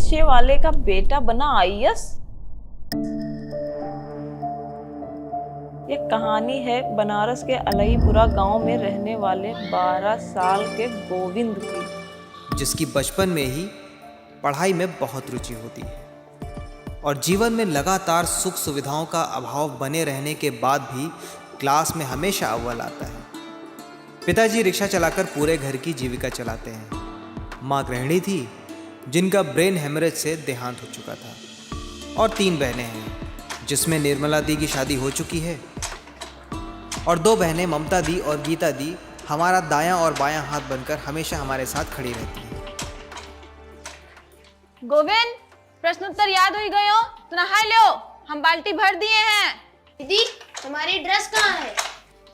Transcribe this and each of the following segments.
रिक्शे वाले का बेटा बना आईएएस। ये कहानी है बनारस के अलईपुरा गांव में रहने वाले 12 साल के गोविंद की, जिसकी बचपन में ही पढ़ाई में बहुत रुचि होती है और जीवन में लगातार सुख सुविधाओं का अभाव बने रहने के बाद भी क्लास में हमेशा अव्वल आता है। पिताजी रिक्शा चलाकर पूरे घर की जीविका चलाते हैं। माँ गृहिणी थी जिनका ब्रेन हेमरेज से देहांत हो चुका था और 3 बहनें हैं जिसमें निर्मला दी की शादी हो चुकी है और 2 बहनें ममता दी और गीता दी हमारा दायां और बायां हाथ बनकर हमेशा हमारे साथ खड़ी रहती हैं। गोविंद, प्रश्नोत्तर याद हो गए हो तो नहा लो, हम बाल्टी भर दिए हैं। दीदी, तुम्हारी ड्रेस कहाँ है?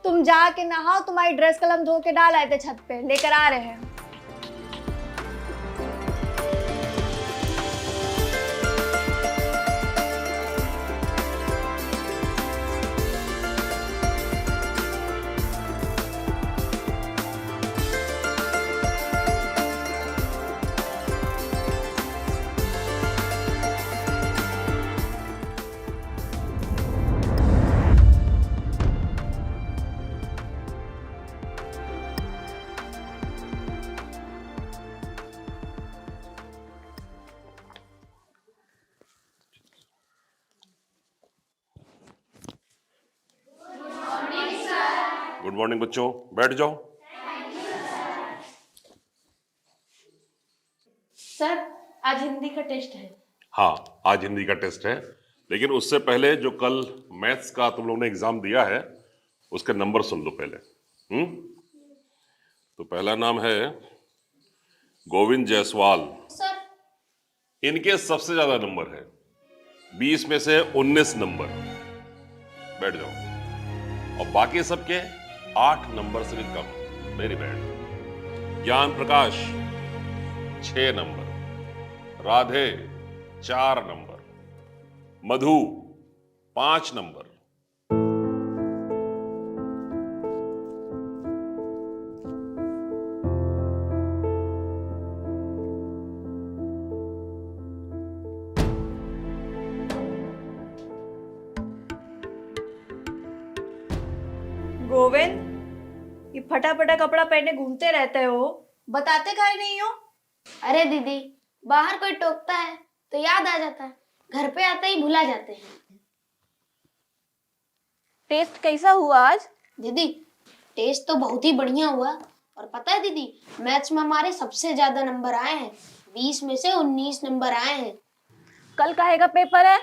तुम जाके नहाओ, तुम्हारी ड्रेस कल हम धो के डाल आए थे छत पे, लेकर आ रहे हैं। गुड मॉर्निंग बच्चों, बैठ जाओ। सर, आज हिंदी का टेस्ट है। हाँ, आज हिंदी का टेस्ट है, लेकिन उससे पहले जो कल मैथ्स का तुम लोगों ने एग्जाम दिया है उसके नंबर सुन लो पहले। तो पहला नाम है गोविंद जायसवाल। सर, इनके सबसे ज्यादा नंबर है, 20 में से 19 नंबर। बैठ जाओ। और बाकी सबके 8 नंबर से भी कम। Very bad. Gyan Prakash 6 number, Radhe 4 number, Madhu 5 number. Govind, ये फटा फटा कपड़ा पहने घूमते रहते हो, बताते काहे नहीं हो? अरे दीदी, बाहर कोई टोकता है तो याद आ जाता है, घर पे आते ही भुला जाते हैं। टेस्ट कैसा हुआ आज? दीदी, टेस्ट तो बहुत ही बढ़िया हुआ। और पता है दीदी, मैथ्स में हमारे सबसे ज्यादा नंबर आए हैं, 20 में से 19 नंबर आए हैं। कल काहे का पेपर है?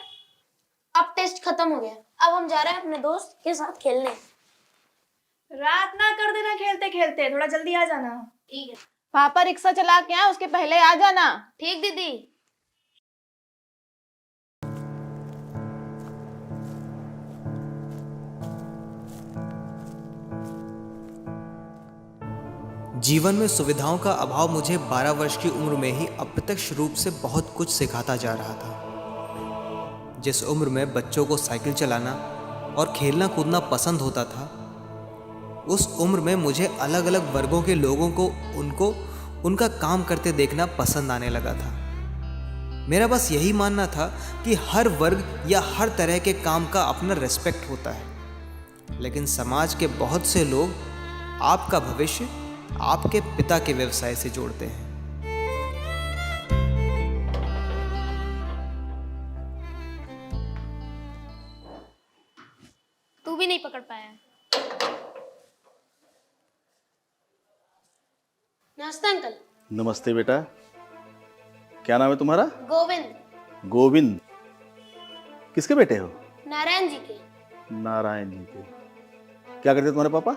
अब टेस्ट खत्म हो गया, अब हम जा रहे हैं अपने दोस्त के साथ खेलने। रात ना कर देना खेलते खेलते, थोड़ा जल्दी आ जाना। ठीक है। पापा रिक्शा चला के आए, उसके पहले आ जाना। ठीक दीदी। जीवन में सुविधाओं का अभाव मुझे 12 वर्ष की उम्र में ही अप्रत्यक्ष रूप से बहुत कुछ सिखाता जा रहा था। जिस उम्र में बच्चों को साइकिल चलाना और खेलना कूदना पसंद होता था, उस उम्र में मुझे अलग अलग वर्गों के लोगों को उनका काम करते देखना पसंद आने लगा था। मेरा बस यही मानना था कि हर वर्ग या हर तरह के काम का अपना रिस्पेक्ट होता है, लेकिन समाज के बहुत से लोग आपका भविष्य आपके पिता के व्यवसाय से जोड़ते हैं। तू भी नहीं पकड़ पाया। नमस्ते अंकल। नमस्ते बेटा, क्या नाम है तुम्हारा? गोविंद। गोविंद, किसके बेटे हो? नारायण जी के। नारायण जी के। क्या करते तुम्हारे पापा?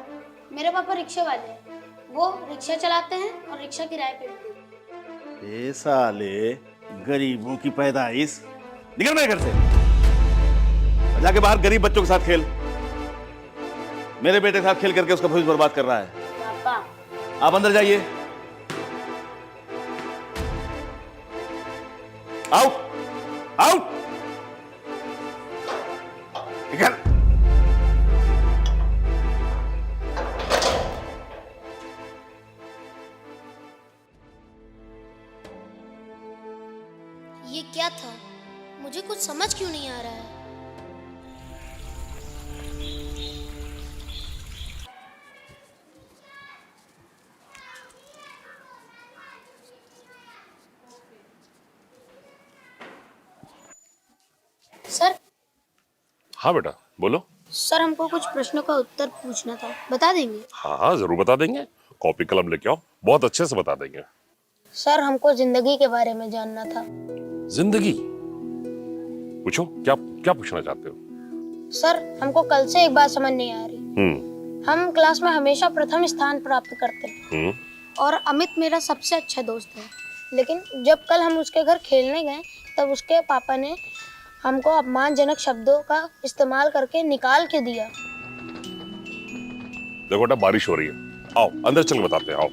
मेरे पापा रिक्शे वाले हैं, वो रिक्शा चलाते हैं और रिक्शा किराए पे भी देते हैं। ए साले, गरीबों की पैदाइश। निकल मेरे घर से, जाके बाहर गरीब बच्चों के साथ खेल। मेरे बेटे के साथ खेल करके उसका भविष्य बर्बाद कर रहा है। पापा, आप अंदर जाइए। आउट, आउट, निकल। ये क्या था? मुझे कुछ समझ क्यों नहीं आ रहा है? सर, हाँ बेटा, बोलो। सर हमको कुछ प्रश्नों का उत्तर पूछना था, बता देंगे? हाँ हाँ, जरूर बता देंगे। कॉपी कलम लेके आओ, बहुत अच्छे से बता देंगे। सर हमको जिंदगी के बारे में जानना था। जिंदगी? पूछो, क्या क्या पूछना चाहते हो? सर हमको कल से एक बात समझ नहीं आ रही। हम क्लास में हमेशा प्रथम स्थान प्राप्त करते हैं और अमित मेरा सबसे अच्छा दोस्त है, लेकिन जब कल हम उसके घर खेलने गए तब उसके पापा ने हमको अपमानजनक शब्दों का इस्तेमाल करके निकाल के दिया। देखो बेटा, बारिश हो रही है, आओ अंदर चल के बताते हैं, आओ।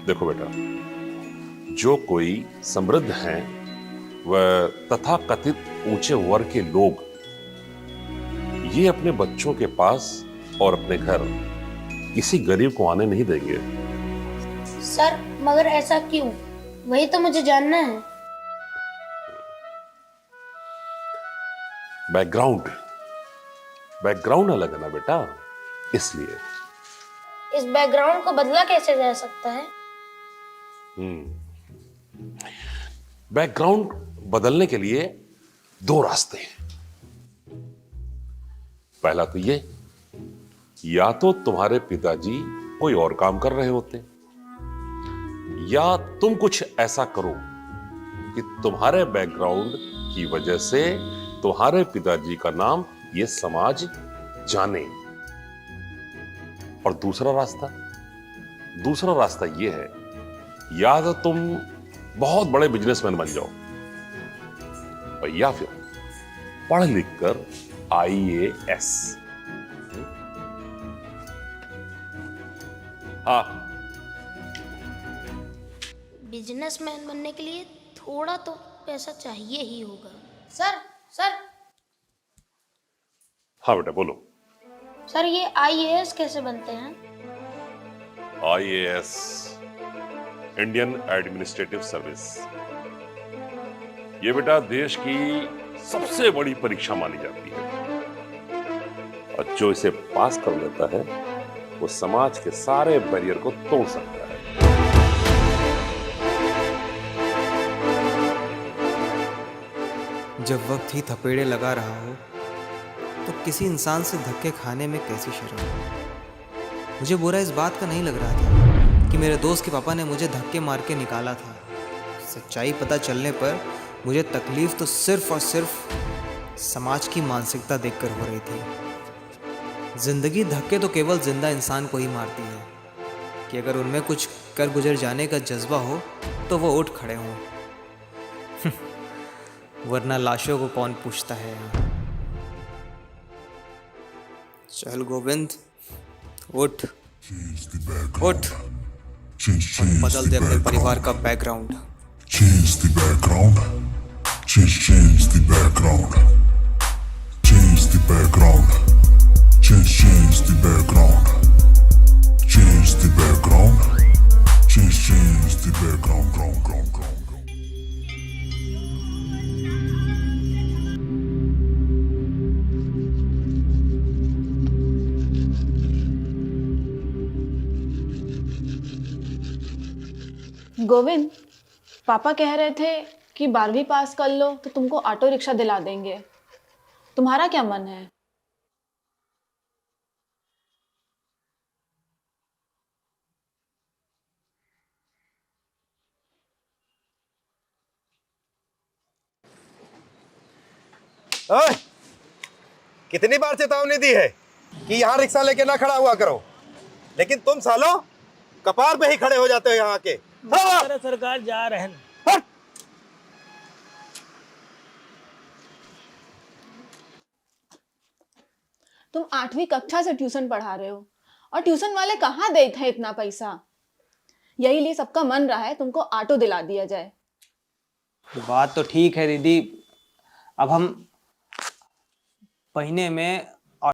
देखो बेटा, जो कोई समृद्ध हैं वह तथाकथित ऊंचे वर्ग के लोग ये अपने बच्चों के पास और अपने घर किसी गरीब को आने नहीं देंगे। सर मगर ऐसा क्यों? वही तो मुझे जानना है। बैकग्राउंड अलग है ना बेटा, इसलिए। इस बैकग्राउंड को बदला कैसे जा सकता है? बैकग्राउंड बदलने के लिए दो रास्ते हैं। पहला तो ये, या तो तुम्हारे पिताजी कोई और काम कर रहे होते, या तुम कुछ ऐसा करो कि तुम्हारे बैकग्राउंड की वजह से तुम्हारे पिताजी का नाम ये समाज जाने। और दूसरा रास्ता ये है, या तो तुम बहुत बड़े बिजनेसमैन बन जाओ, और या फिर पढ़ लिख कर IAS। हाँ, बिजनेसमैन बनने के लिए थोड़ा तो पैसा चाहिए ही होगा। सर हाँ बेटा बोलो। सर ये IAS कैसे बनते हैं? IAS, इंडियन एडमिनिस्ट्रेटिव सर्विस, ये बेटा देश की सबसे बड़ी परीक्षा मानी जाती है, और जो इसे पास कर लेता है वो समाज के सारे बैरियर को तोड़ सकता है। जब वक्त ही थपेड़े लगा रहा हो तो किसी इंसान से धक्के खाने में कैसी शर्म। मुझे बुरा इस बात का नहीं लग रहा था कि मेरे दोस्त के पापा ने मुझे धक्के मार के निकाला था। सच्चाई पता चलने पर मुझे तकलीफ तो सिर्फ और सिर्फ समाज की मानसिकता देखकर हो रही थी। जिंदगी धक्के तो केवल जिंदा इंसान को ही मारती है कि अगर उनमें कुछ कर गुजर जाने का जज्बा हो तो वो उठ खड़े हों वरना लाशों को कौन पूछता है। चल गोविंद, उठ उठ, बदल दे अपने परिवार का background. Change the background. Change the background. Change the background. Change the background. Change the background. Change the background. Ground. Govind, पापा कह रहे थे कि 12वीं पास कर लो तो तुमको ऑटो रिक्शा दिला देंगे। तुम्हारा क्या मन है? ओए, कितनी बार चेतावनी दी है कि यहाँ रिक्शा लेके ना खड़ा हुआ करो, लेकिन तुम सालों कपार पे ही खड़े हो जाते हो यहाँ के। सरकार जा रहे हैं। तुम 8वीं कक्षा से ट्यूशन पढ़ा रहे हो और ट्यूशन वाले कहाँ देते हैं इतना पैसा। यही लिए सबका मन रहा है तुमको ऑटो दिला दिया जाए। बात तो ठीक है दीदी, अब हम महीने में